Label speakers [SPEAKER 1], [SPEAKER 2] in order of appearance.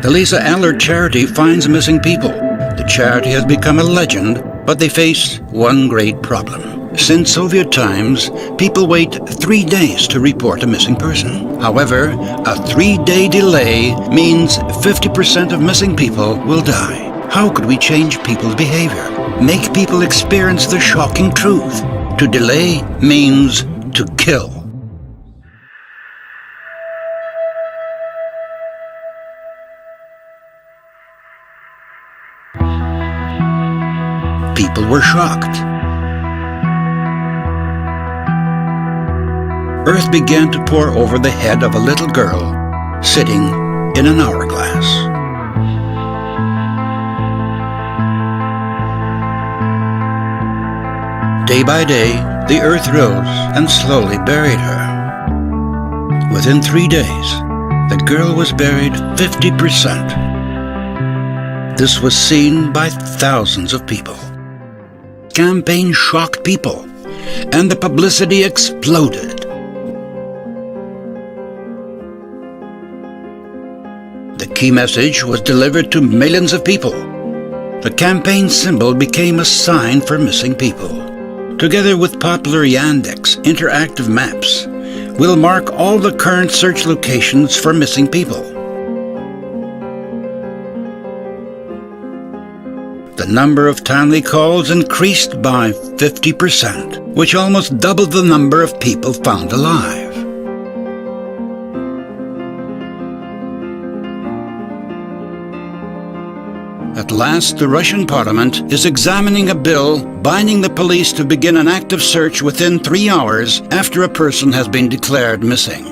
[SPEAKER 1] The Liza Alert charity finds missing people. The charity has become a legend, but they face one great problem. Since Soviet times, people wait 3 days to report a missing person. However, a 3-day delay means 50% of missing people will die. How could we change people's behavior? Make people experience the shocking truth. To delay means to kill. People were shocked. Earth began to pour over the head of a little girl sitting in an hourglass. Day by day, the earth rose and slowly buried her. Within 3 days, the girl was buried 50%. This was seen by thousands of people. Campaign shocked people, and the publicity exploded. The key message was delivered to millions of people. The campaign symbol became a sign for missing people. Together with popular Yandex interactive maps, we'll mark all the current search locations for missing people. The number of timely calls increased by 50%, which almost doubled the number of people found alive. At last, the Russian parliament is examining a bill binding the police to begin an active search within 3 hours after a person has been declared missing.